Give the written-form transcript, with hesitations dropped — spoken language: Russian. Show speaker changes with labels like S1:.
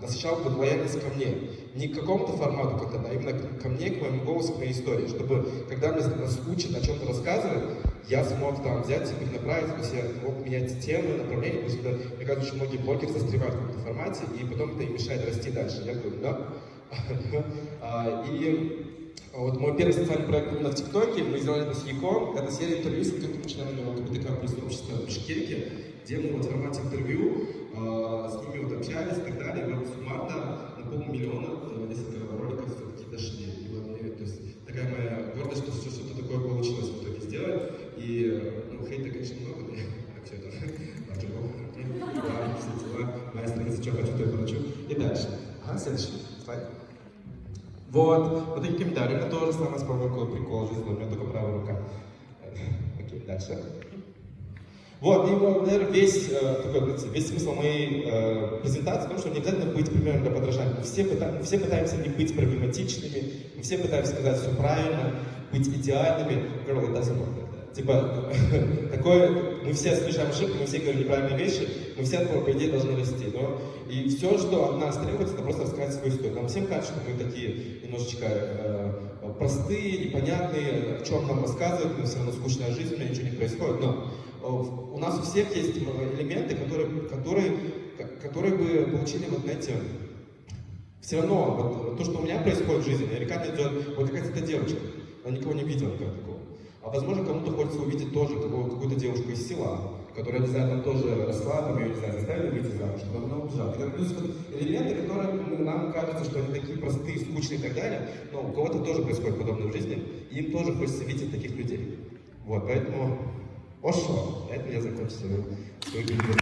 S1: насыщал бы лояльность ко мне. Не к какому-то формату контента, а именно ко мне, к моему голосу, к моей истории. Чтобы, когда мне нас учат о чем-то рассказывать, я смог там взять их направить, то есть я мог менять темы, направления, потому что, мне кажется, что многие блогеры застревают в каком-то формате, и потом это им мешает расти дальше. Я говорю, да. И вот мой первый социальный проект именно в ТикТоке, мы сделали это с Яком, это серия интервью с открытыми членами ЛГБТК плюс общества в Бишкеке, где мы вот в формате интервью с ними вот общались и так далее. И вот суммарно на 500 000 несколько роликов все-таки дошли. И вот, то есть такая моя гордость, что что-то такое получилось в итоге сделать. И, ну, хейта, конечно, много, но так все это, все дела, моя страница, что хочу, то и поручу. И дальше. Ага, следующий слайд. Вот такие комментарии. Это тоже самое спокойное прикол жизни, у меня только правая рука. Окей, дальше. Вот, и, наверное, весь смысл моей презентации в том, что не обязательно быть примером для подражания. Мы все пытаемся не быть проблематичными, мы все пытаемся сказать все правильно, быть идеальными. Girl, it doesn't work like that. Типа, такое, мы все совершаем ошибки, мы все говорим неправильные вещи, мы все от этого, по идее, должны расти. Но и все, что от нас требуется, это просто рассказать свою историю. Нам всем кажется, что мы такие немножечко простые, непонятные, о чем нам рассказывают, но все равно скучная жизнь, у меня ничего не происходит. Но у нас у всех есть элементы, которые бы получили, вот, знаете, все равно, вот, то, что у меня происходит в жизни, наверняка найдет вот какая-то девочка, она никого не видела, никого такого. А возможно, кому-то хочется увидеть тоже какую-то девушку из села, которая, не знаю, там тоже росла, там ее, не знаю, заставили выйти замуж, чтобы она убежала. Это плюс элементы, которые нам кажется, что они такие простые, скучные и так далее, но у кого-то тоже происходит подобное в жизни, и им тоже хочется видеть таких людей. Вот, поэтому, Ошо, на этом я закончу свою передачу.